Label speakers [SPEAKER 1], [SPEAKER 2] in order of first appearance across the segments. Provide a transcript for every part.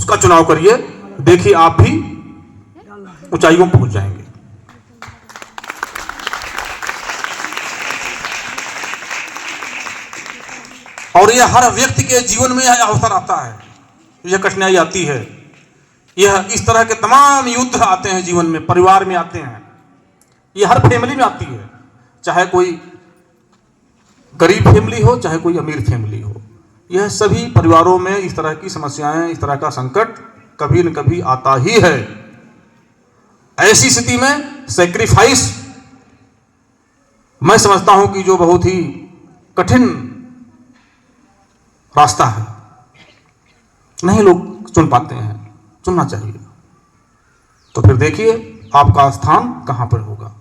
[SPEAKER 1] उसका चुनाव करिए, देखिए आप भी ऊंचाइयों पर पहुंच जाएंगे। और यह हर व्यक्ति के जीवन में यह अवसर आता है, यह कठिनाई आती है, यह इस तरह के तमाम युद्ध आते हैं जीवन में, परिवार में आते हैं, यह हर फैमिली में आती है, चाहे कोई गरीब फैमिली हो चाहे कोई अमीर फैमिली हो। यह सभी परिवारों में इस तरह की समस्याएं, इस तरह का संकट कभी न कभी आता ही है। ऐसी स्थिति में सैक्रिफाइस मैं समझता हूं कि जो बहुत ही कठिन रास्ता है, नहीं लोग चुन पाते हैं, चुनना चाहिए। तो फिर देखिए आपका स्थान कहां पर होगा।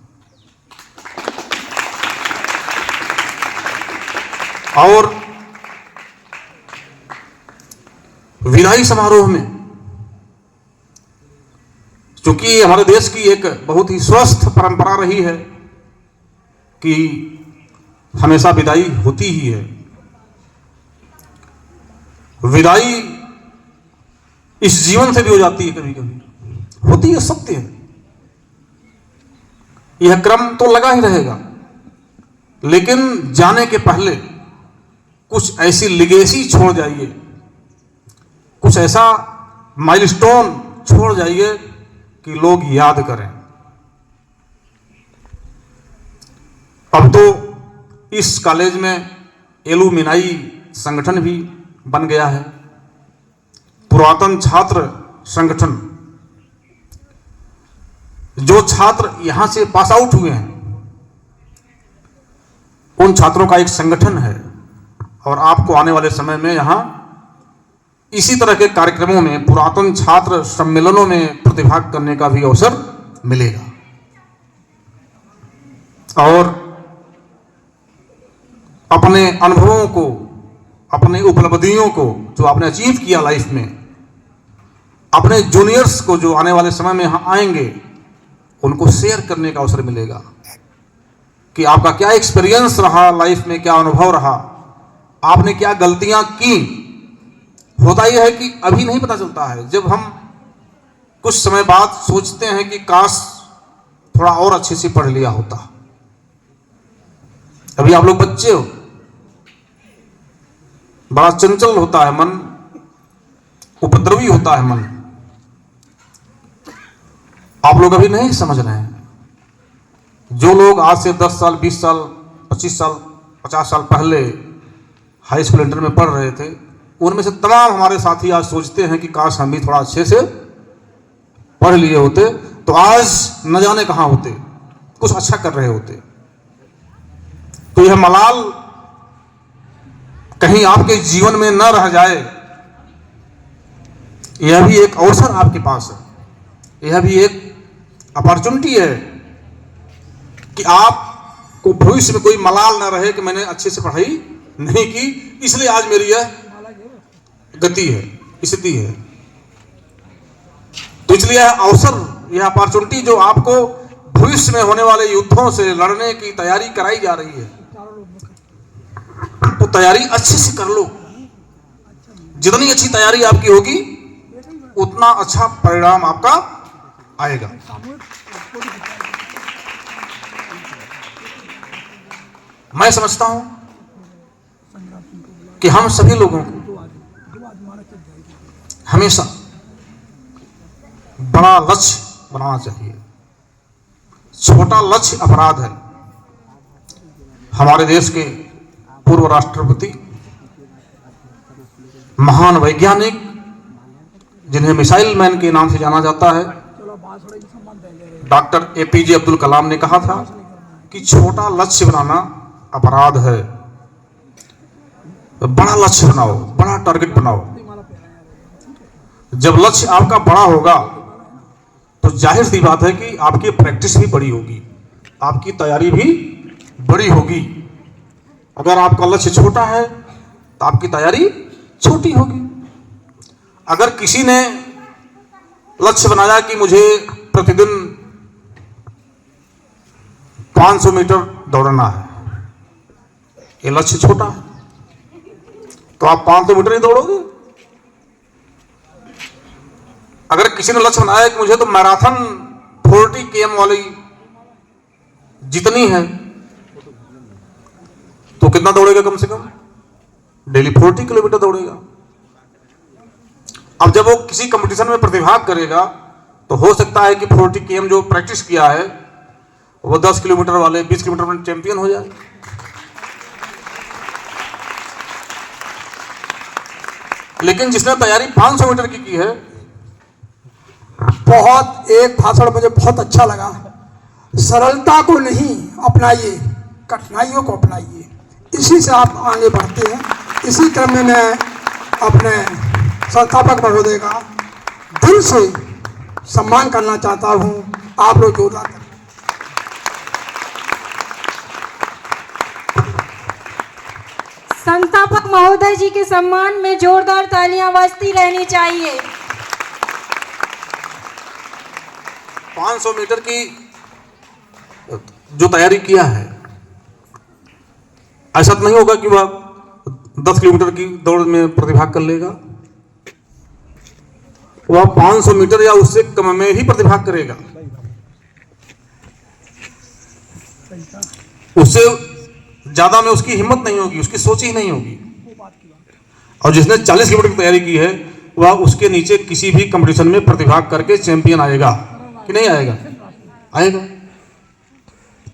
[SPEAKER 1] और विदाई समारोह में, चूंकि हमारे देश की एक बहुत ही स्वस्थ परंपरा रही है कि हमेशा विदाई होती ही है। विदाई इस जीवन से भी हो जाती है, कभी कभी होती है, सत्य है। यह क्रम तो लगा ही रहेगा, लेकिन जाने के पहले कुछ ऐसी लिगेसी छोड़ जाइए, कुछ ऐसा माइलस्टोन छोड़ जाइए कि लोग याद करें। अब तो इस कॉलेज में एलुमिनाई संगठन भी बन गया है, पुरातन छात्र संगठन। जो छात्र यहां से पास आउट हुए हैं उन छात्रों का एक संगठन है, और आपको आने वाले समय में यहां इसी तरह के कार्यक्रमों में, पुरातन छात्र सम्मेलनों में प्रतिभाग करने का भी अवसर मिलेगा। और अपने अनुभवों को, अपने उपलब्धियों को जो आपने अचीव किया लाइफ में, अपने जूनियर्स को जो आने वाले समय में यहां आएंगे उनको शेयर करने का अवसर मिलेगा कि आपका क्या एक्सपीरियंस रहा लाइफ में, क्या अनुभव रहा, आपने क्या गलतियां की। होता यह है कि अभी नहीं पता चलता है, जब हम कुछ समय बाद सोचते हैं कि काश थोड़ा और अच्छे से पढ़ लिया होता। अभी आप लोग बच्चे हो, बड़ा चंचल होता है मन, उपद्रवी होता है मन, आप लोग अभी नहीं समझ रहे हैं। जो लोग आज से 10 साल, 20 साल, 25 साल, 50 साल पहले हाई स्कूल इंटर में पढ़ रहे थे, उनमें से तमाम हमारे साथी आज सोचते हैं कि काश हम भी थोड़ा अच्छे से पढ़ लिए होते तो आज न जाने कहां होते, कुछ अच्छा कर रहे होते। तो यह मलाल कहीं आपके जीवन में न रह जाए, यह भी एक अवसर आपके पास है, यह भी एक अपॉर्चुनिटी है कि आपको भविष्य में कोई मलाल न रहे कि मैंने अच्छे से पढ़ाई नहीं की, इसलिए आज मेरी यह गति है, स्थिति है। तो इसलिए यह अवसर, यह अपॉर्चुनिटी जो आपको भविष्य में होने वाले युद्धों से लड़ने की तैयारी कराई जा रही है, तो तैयारी अच्छे से कर लो। जितनी अच्छी तैयारी आपकी होगी उतना अच्छा परिणाम आपका आएगा। मैं समझता हूं कि हम सभी लोगों को हमेशा बड़ा लक्ष्य बनाना चाहिए। छोटा लक्ष्य अपराध है। हमारे देश के पूर्व राष्ट्रपति, महान वैज्ञानिक जिन्हें मिसाइल मैन के नाम से जाना जाता है, डॉक्टर एपीजे अब्दुल कलाम ने कहा था कि छोटा लक्ष्य बनाना अपराध है, बड़ा लक्ष्य बनाओ, बड़ा टारगेट बनाओ। जब लक्ष्य आपका बड़ा होगा तो जाहिर सी बात है कि आपकी प्रैक्टिस भी बड़ी होगी, आपकी तैयारी भी बड़ी होगी। अगर आपका लक्ष्य छोटा है तो आपकी तैयारी छोटी होगी। अगर किसी ने लक्ष्य बनाया कि मुझे प्रतिदिन 500 मीटर दौड़ना है, ये लक्ष्य छोटा है, तो आप 500 मीटर ही दौड़ोगे। अगर किसी ने लक्ष्य बनाया कि मुझे तो मैराथन 40 km वाली जितनी है, तो कितना दौड़ेगा? कम से कम डेली 40 किलोमीटर दौड़ेगा। अब जब वो किसी कंपटीशन में प्रतिभाग करेगा तो हो सकता है कि 40 km जो प्रैक्टिस किया है वो 10 किलोमीटर वाले 20 किलोमीटर में चैंपियन हो जाए। लेकिन जिसने तैयारी 500 मीटर की है,
[SPEAKER 2] बहुत एक भाषण मुझे बहुत अच्छा लगा। सरलता को नहीं अपनाइए, कठिनाइयों को अपनाइए, इसी से आप आगे बढ़ते हैं। इसी क्रम में मैं अपने संस्थापक महोदय का दिल से सम्मान करना चाहता हूं। आप लोग जोरदार करें।
[SPEAKER 3] संस्थापक महोदय जी के सम्मान में जोरदार तालियां बजती रहनी चाहिए।
[SPEAKER 1] 500 मीटर की जो तैयारी किया है, ऐसा तो नहीं होगा कि वह 10 किलोमीटर की दौड़ में प्रतिभाग कर लेगा। वह 500 मीटर या उससे कम में ही प्रतिभाग करेगा। उससे ज्यादा में उसकी हिम्मत नहीं होगी, उसकी सोच ही नहीं होगी। और जिसने 40 किलोमीटर की तैयारी की है वह उसके नीचे किसी भी कंपटीशन में प्रतिभाग करके चैंपियन आएगा कि नहीं आएगा? आएगा।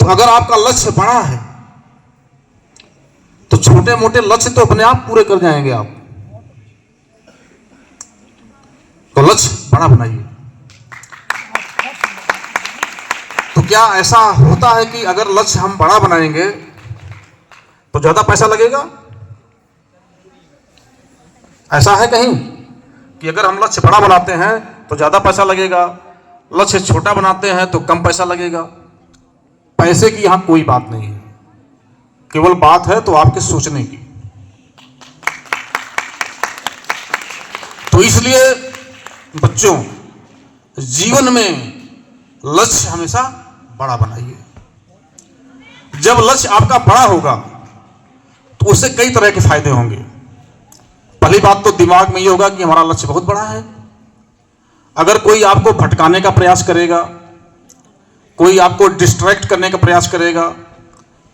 [SPEAKER 1] तो अगर आपका लक्ष्य बड़ा है तो छोटे मोटे लक्ष्य तो अपने आप पूरे कर जाएंगे आप। तो लक्ष्य बड़ा बनाइए। तो क्या ऐसा होता है कि अगर लक्ष्य हम बड़ा बनाएंगे तो ज्यादा पैसा लगेगा? ऐसा है कहीं कि अगर हम लक्ष्य बड़ा बनाते हैं तो ज्यादा पैसा लगेगा, लक्ष्य छोटा बनाते हैं तो कम पैसा लगेगा? पैसे की यहां कोई बात नहीं है, केवल बात है तो आपके सोचने की। तो इसलिए बच्चों, जीवन में लक्ष्य हमेशा बड़ा बनाइए। जब लक्ष्य आपका बड़ा होगा तो उससे कई तरह के फायदे होंगे। पहली बात तो दिमाग में ये होगा कि हमारा लक्ष्य बहुत बड़ा है। अगर कोई आपको भटकाने का प्रयास करेगा, कोई आपको डिस्ट्रैक्ट करने का प्रयास करेगा,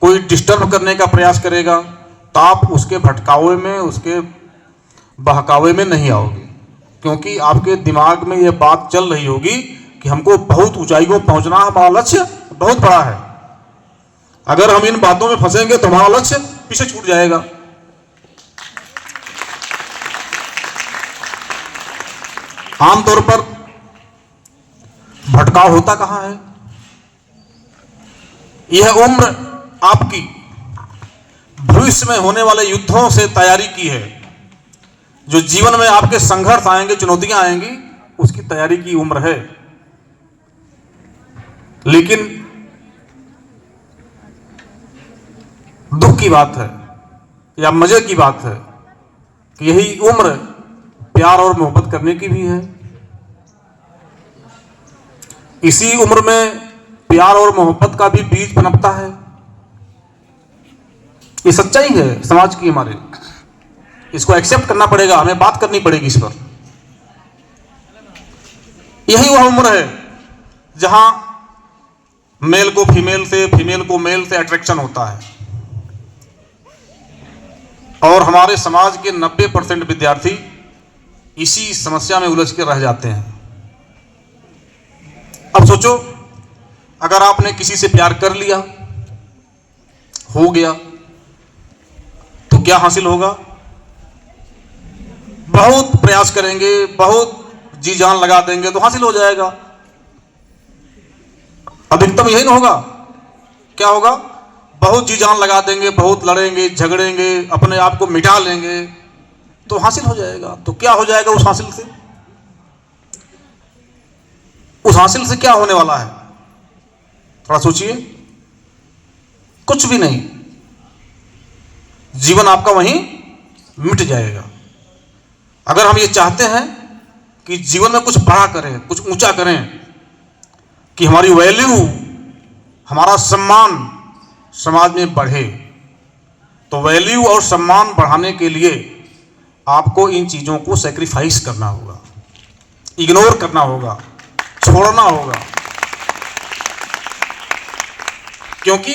[SPEAKER 1] कोई डिस्टर्ब करने का प्रयास करेगा, तो आप उसके भटकावे में, उसके बहकावे में नहीं आओगे, क्योंकि आपके दिमाग में यह बात चल रही होगी कि हमको बहुत ऊंचाई को पहुंचना है, हमारा लक्ष्य बहुत बड़ा है। अगर हम इन बातों में फंसेंगे तो हमारा लक्ष्य पीछे छूट जाएगा। आमतौर पर भटकाव होता कहां है? यह उम्र आपकी भविष्य में होने वाले युद्धों से तैयारी की है। जो जीवन में आपके संघर्ष आएंगे, चुनौतियां आएंगी, उसकी तैयारी की उम्र है। लेकिन दुख की बात है या मजे की बात है कि यही उम्र प्यार और मोहब्बत करने की भी है। इसी उम्र में प्यार और मोहब्बत का भी बीज पनपता है। ये सच्चाई है समाज की हमारे, इसको एक्सेप्ट करना पड़ेगा, हमें बात करनी पड़ेगी इस पर। यही वह उम्र है जहां मेल को फीमेल से, फीमेल को मेल से अट्रैक्शन होता है। और हमारे समाज के 90% विद्यार्थी इसी समस्या में उलझ के रह जाते हैं। अब सोचो, अगर आपने किसी से प्यार कर लिया, हो गया, तो क्या हासिल होगा? बहुत प्रयास करेंगे, बहुत जी जान लगा देंगे तो हासिल हो जाएगा। अधिकतम यही ना होगा? क्या होगा? बहुत जी जान लगा देंगे, बहुत लड़ेंगे, झगड़ेंगे, अपने आप को मिटा लेंगे तो हासिल हो जाएगा। तो क्या हो जाएगा उस हासिल से? उस हासिल से क्या होने वाला है? थोड़ा सोचिए। कुछ भी नहीं, जीवन आपका वहीं मिट जाएगा। अगर हम ये चाहते हैं कि जीवन में कुछ बड़ा करें, कुछ ऊंचा करें, कि हमारी वैल्यू, हमारा सम्मान समाज में बढ़े, तो वैल्यू और सम्मान बढ़ाने के लिए आपको इन चीजों को सैक्रिफाइस करना होगा। इग्नोर करना होगा, छोड़ना होगा। क्योंकि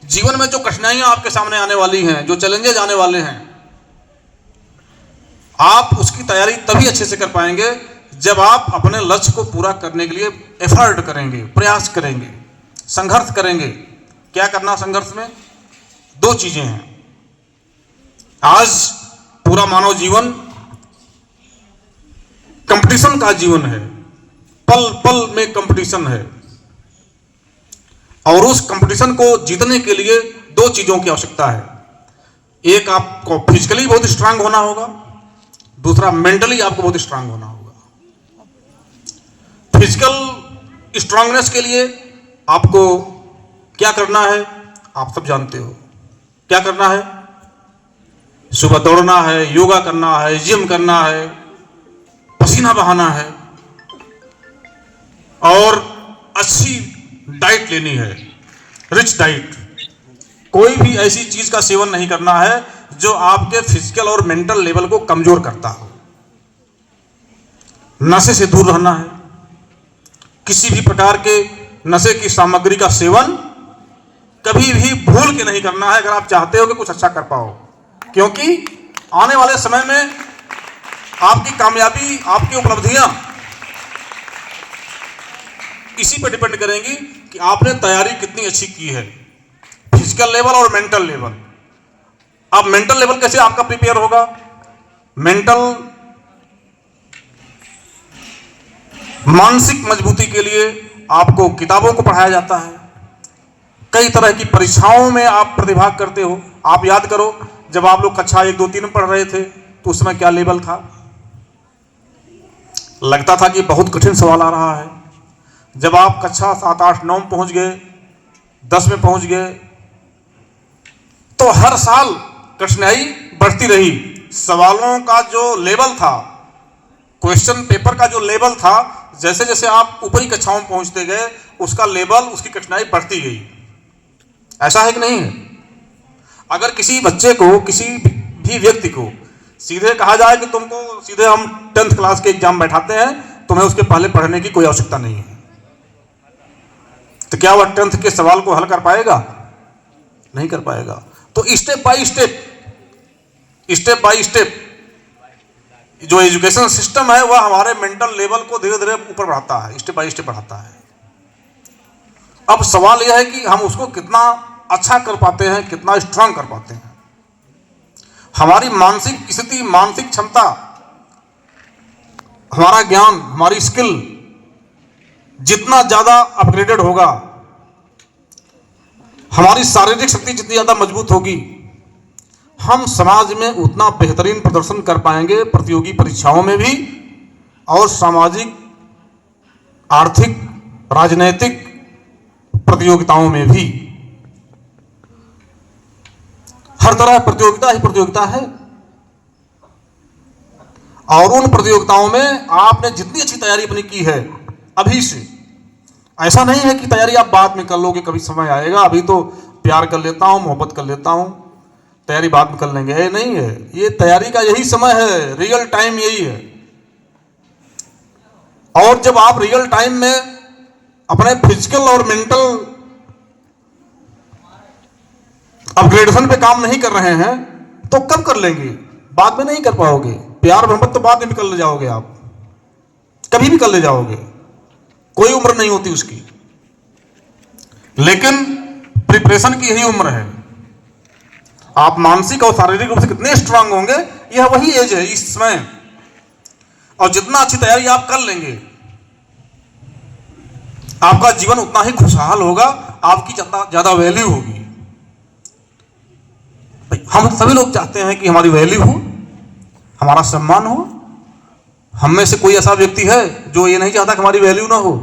[SPEAKER 1] जीवन में जो कठिनाइयां आपके सामने आने वाली हैं, जो चैलेंजेस आने वाले हैं, आप उसकी तैयारी तभी अच्छे से कर पाएंगे जब आप अपने लक्ष्य को पूरा करने के लिए एफर्ट करेंगे, प्रयास करेंगे, संघर्ष करेंगे। क्या करना संघर्ष में? दो चीजें हैं। आज पूरा मानव जीवन कंपटीशन का जीवन है, पल पल में कंपटीशन है, और उस कंपटीशन को जीतने के लिए दो चीजों की आवश्यकता है। एक, आपको फिजिकली बहुत स्ट्रांग होना होगा, दूसरा मेंटली आपको बहुत स्ट्रांग होना होगा। फिजिकल स्ट्रांगनेस के लिए आपको क्या करना है आप सब जानते हो। क्या करना है? सुबह दौड़ना है, योगा करना है, जिम करना है, पसीना बहाना है, और अच्छी डाइट लेनी है, रिच डाइट। कोई भी ऐसी चीज का सेवन नहीं करना है जो आपके फिजिकल और मेंटल लेवल को कमजोर करता हो। नशे से दूर रहना है। किसी भी प्रकार के नशे की सामग्री का सेवन कभी भी भूल के नहीं करना है, अगर आप चाहते हो कि कुछ अच्छा कर पाओ। क्योंकि आने वाले समय में आपकी कामयाबी, आपकी उपलब्धियां इसी पर डिपेंड करेंगी कि आपने तैयारी कितनी अच्छी की है, फिजिकल लेवल और मेंटल लेवल। अब मेंटल लेवल कैसे आपका प्रिपेयर होगा? मेंटल मानसिक मजबूती के लिए आपको किताबों को पढ़ाया जाता है। कई तरह की परीक्षाओं में आप प्रतिभाग करते हो। आप याद करो, जब आप लोग कक्षा 1, 2, 3 में पढ़ रहे थे तो उस समय क्या लेवल था? लगता था कि बहुत कठिन सवाल आ रहा है। जब आप कक्षा 7, 8, 9 में पहुंच गए, 10 में पहुंच गए, तो हर साल कठिनाई बढ़ती रही। सवालों का जो लेवल था, क्वेश्चन पेपर का जो लेवल था, जैसे जैसे आप ऊपरी कक्षाओं में पहुंचते गए, उसका लेवल, उसकी कठिनाई बढ़ती गई। ऐसा है कि नहीं है? अगर किसी बच्चे को, किसी भी व्यक्ति को सीधे कहा जाए कि तुमको सीधे हम 10th क्लास के एग्जाम बैठाते हैं, तुम्हें उसके पहले पढ़ने की कोई आवश्यकता नहीं है, तो क्या वह 10th के सवाल को हल कर पाएगा? नहीं कर पाएगा। तो स्टेप बाय स्टेप जो एजुकेशन सिस्टम है वह हमारे मेंटल लेवल को धीरे धीरे ऊपर बढ़ाता है, स्टेप बाय स्टेप बढ़ाता है। अब सवाल यह है कि हम उसको कितना अच्छा कर पाते हैं, कितना स्ट्रांग कर पाते हैं। हमारी मानसिक स्थिति, मानसिक क्षमता, हमारा ज्ञान, हमारी स्किल जितना ज्यादा अपग्रेडेड होगा, हमारी शारीरिक शक्ति जितनी ज्यादा मजबूत होगी, हम समाज में उतना बेहतरीन प्रदर्शन कर पाएंगे, प्रतियोगी परीक्षाओं में भी और सामाजिक, आर्थिक, राजनैतिक प्रतियोगिताओं में भी। हर तरह प्रतियोगिता ही प्रतियोगिता है, और उन प्रतियोगिताओं में आपने जितनी अच्छी तैयारी अपनी की है अभी से, ऐसा नहीं है कि तैयारी आप बाद में कर लोगे, कभी समय आएगा, अभी तो प्यार कर लेता हूं, मोहब्बत कर लेता हूं, तैयारी बाद में कर लेंगे, ये नहीं है। ये तैयारी का यही समय है, रियल टाइम यही है। और जब आप रियल टाइम में अपने फिजिकल और मेंटल अपग्रेडेशन पे काम नहीं कर रहे हैं तो कब कर लेंगे? बाद में नहीं कर पाओगे। प्यार मोहब्बत तो बाद में भी कर ले जाओगे, आप कभी भी कर ले जाओगे, कोई उम्र नहीं होती उसकी। लेकिन प्रिपरेशन की यही उम्र है। आप मानसिक और शारीरिक रूप से कितने स्ट्रांग होंगे, यह वही एज है इस समय। और जितना अच्छी तैयारी आप कर लेंगे, आपका जीवन उतना ही खुशहाल होगा, आपकी ज्यादा वैल्यू होगी। हम सभी लोग चाहते हैं कि हमारी वैल्यू हो, हमारा सम्मान हो। हम में से कोई ऐसा व्यक्ति है जो ये नहीं चाहता कि हमारी वैल्यू ना हो?